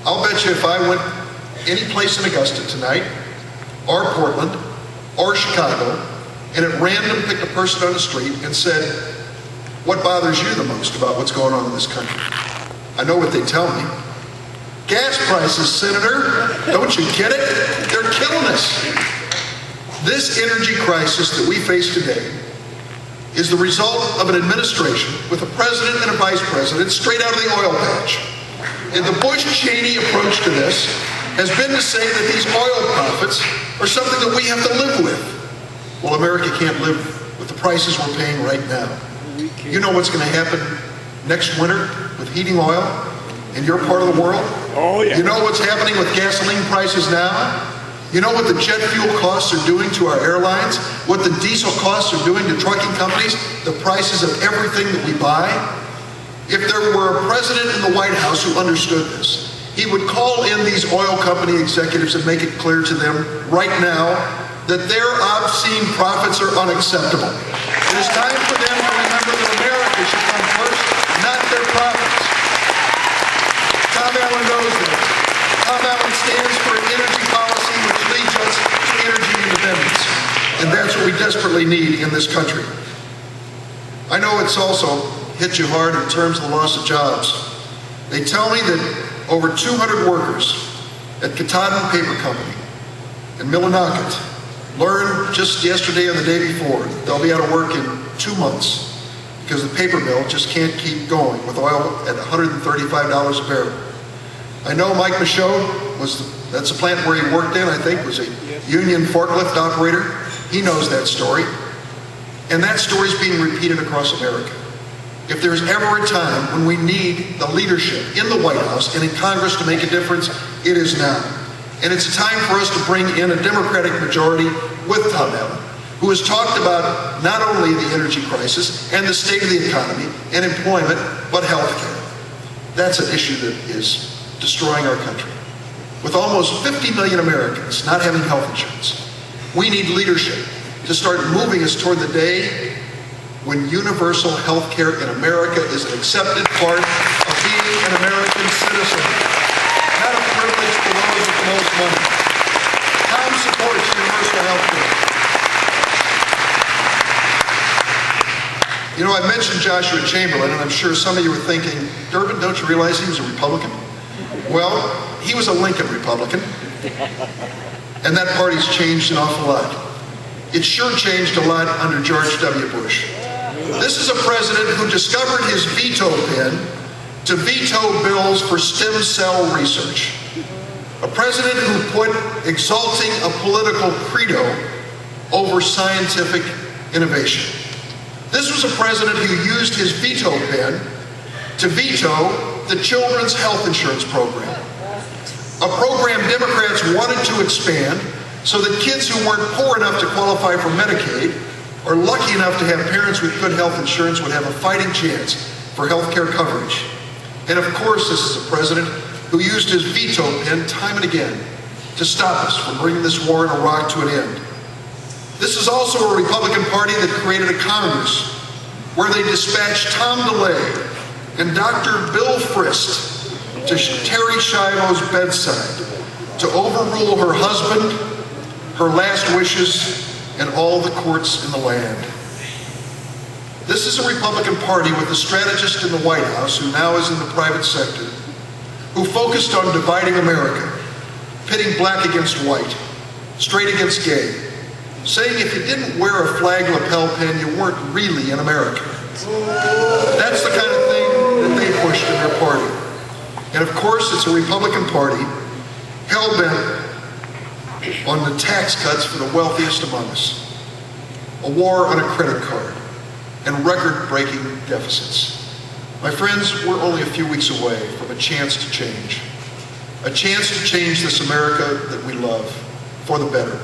I'll bet you if I went any place in Augusta tonight, or Portland, or Chicago, and at random picked a person on the street and said, what bothers you the most about what's going on in this country? I know what they tell me. Gas prices, Senator, don't you get it? They're killing us. This energy crisis that we face today is the result of an administration with a president and a vice president straight out of the oil patch. And the Bush-Cheney approach to this has been to say that these oil profits are something that we have to live with. Well, America can't live with the prices we're paying right now. You know what's going to happen next winter with heating oil in your part of the world? Oh, yeah. You know what's happening with gasoline prices now? You know what the jet fuel costs are doing to our airlines? What the diesel costs are doing to trucking companies? The prices of everything that we buy? If there were a president in the White House who understood this, he would call in these oil company executives and make it clear to them right now that their obscene profits are unacceptable. It is time for them to remember that America should come first, not their profits. Tom Allen knows this. Tom Allen stands for an energy policy which leads us to energy independence. And that's what we desperately need in this country. I know it's also hit you hard in terms of the loss of jobs. They tell me that over 200 workers at Katahdin Paper Company in Millinocket learned just yesterday and the day before that they'll be out of work in 2 months because the paper mill just can't keep going with oil at $135 a barrel. I know Mike Michaud that's a plant where he worked in, I think, was a union forklift operator. He knows that story. And that story is being repeated across America. If there's ever a time when we need the leadership in the White House and in Congress to make a difference, it is now. And it's a time for us to bring in a Democratic majority with Tom Allen, who has talked about not only the energy crisis and the state of the economy and employment, but health care. That's an issue that is destroying our country. With almost 50 million Americans not having health insurance, we need leadership to start moving us toward the day when universal health care in America is an accepted part of being an American citizen, not a privilege for those with the most money. Tom supports universal health care. You know, I mentioned Joshua Chamberlain, and I'm sure some of you were thinking, Durbin, don't you realize he was a Republican? Well, he was a Lincoln Republican, and that party's changed an awful lot. It sure changed a lot under George W. Bush. This is a president who discovered his veto pen to veto bills for stem cell research. A president who put exalting a political credo over scientific innovation. This was a president who used his veto pen to veto the Children's Health Insurance Program, a program Democrats wanted to expand so that kids who weren't poor enough to qualify for Medicaid or lucky enough to have parents with good health insurance would have a fighting chance for health care coverage. And of course, this is a president who used his veto pen time and again to stop us from bringing this war in Iraq to an end. This is also a Republican Party that created a Congress where they dispatched Tom DeLay and Dr. Bill Frist to Terry Schiavo's bedside to overrule her husband, her last wishes, and all the courts in the land. This is a Republican Party with a strategist in the White House who now is in the private sector, who focused on dividing America, pitting black against white, straight against gay, saying if you didn't wear a flag lapel pin, you weren't really an American. That's the kind of thing that they pushed in their party. And of course, it's a Republican Party hell-bent on the tax cuts for the wealthiest among us, a war on a credit card, and record-breaking deficits. My friends, we're only a few weeks away from a chance to change this America that we love for the better,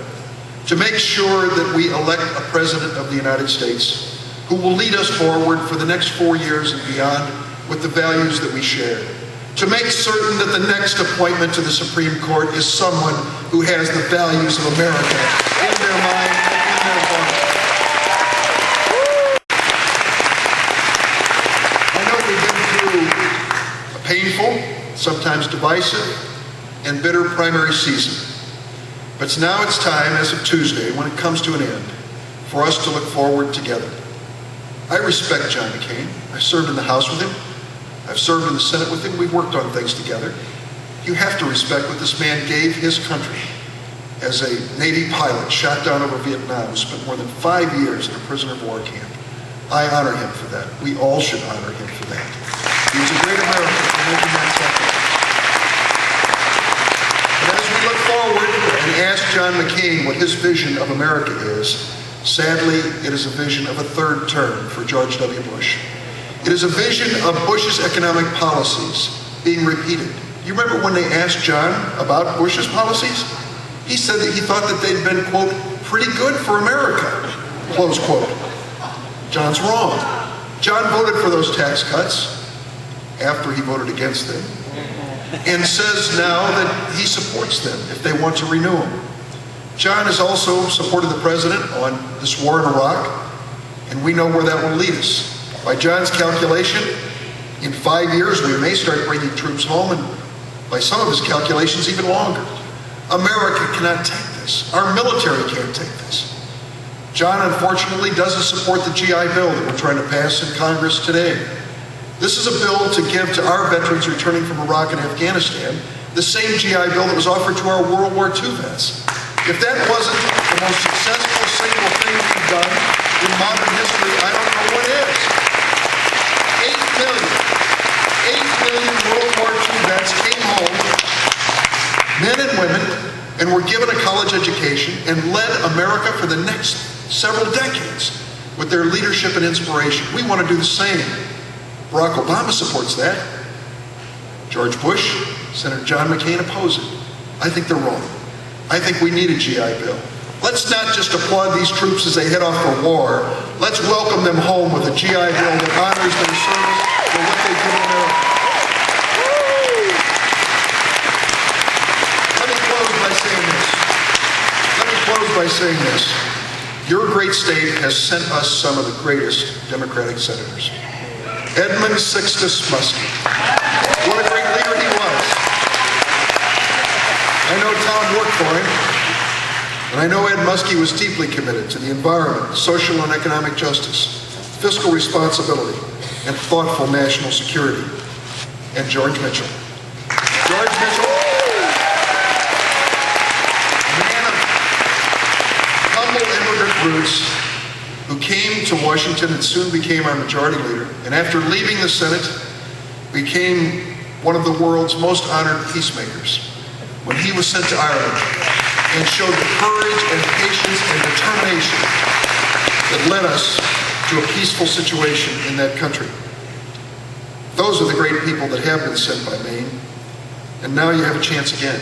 to make sure that we elect a president of the United States who will lead us forward for the next 4 years and beyond with the values that we share, to make certain that the next appointment to the Supreme Court is someone who has the values of America in their mind and in their heart. I know we've been through a painful, sometimes divisive and bitter primary season. But now it's time, as of Tuesday, when it comes to an end, for us to look forward together. I respect John McCain. I served in the House with him. I've served in the Senate with him. We've worked on things together. You have to respect what this man gave his country as a Navy pilot shot down over Vietnam, who spent more than 5 years in a prisoner of war camp. I honor him for that. We all should honor him for that. He was a great American for making that sacrifice. But as we look forward and ask John McCain what his vision of America is, sadly, it is a vision of a third term for George W. Bush. It is a vision of Bush's economic policies being repeated. You remember when they asked John about Bush's policies? He said that he thought that they'd been, quote, pretty good for America, close quote. John's wrong. John voted for those tax cuts after he voted against them, and says now that he supports them if they want to renew them. John has also supported the president on this war in Iraq, and we know where that will lead us. By John's calculation, in 5 years we may start bringing troops home, and by some of his calculations, even longer. America cannot take this. Our military can't take this. John, unfortunately, doesn't support the GI Bill that we're trying to pass in Congress today. This is a bill to give to our veterans returning from Iraq and Afghanistan the same GI Bill that was offered to our World War II vets. If that wasn't the most successful single thing we've done in modern history, I don't know what is. 8 million World War II vets came home, men and women, and were given a college education and led America for the next several decades with their leadership and inspiration. We want to do the same. Barack Obama supports that. George Bush, Senator John McCain oppose it. I think they're wrong. I think we need a GI Bill. Let's not just applaud these troops as they head off for war. Let's welcome them home with a GI Bill that honors their service for what they did in America. Let me close by saying this. Your great state has sent us some of the greatest Democratic senators. Edmund Sixtus Muskie. What a great leader he was. I know Tom worked for him, and I know Ed Muskie was deeply committed to the environment, social and economic justice, fiscal responsibility, and thoughtful national security. And George Mitchell. George Mitchell, a man of humble immigrant roots, who came to Washington and soon became our majority leader, and after leaving the Senate, became one of the world's most honored peacemakers when he was sent to Ireland and showed the courage and patience and determination that led us to a peaceful situation in that country. Those are the great people that have been sent by Maine, and now you have a chance again.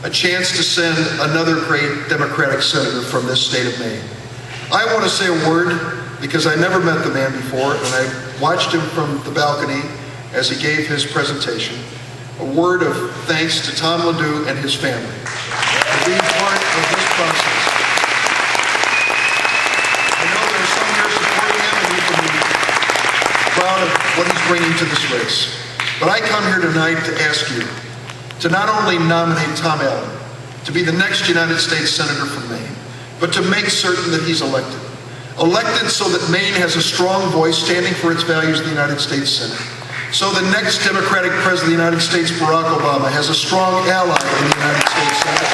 A chance to send another great Democratic senator from this state of Maine. I want to say a word because I never met the man before, and I watched him from the balcony as he gave his presentation. A word of thanks to Tom Ledoux and his family for being part of this process. I know there are some here supporting him, and we can be proud of what he's bringing to this race. But I come here tonight to ask you to not only nominate Tom Allen to be the next United States Senator from Maine, but to make certain that he's elected. Elected so that Maine has a strong voice standing for its values in the United States Senate. So the next Democratic President of the United States, Barack Obama, has a strong ally in the United States Senate.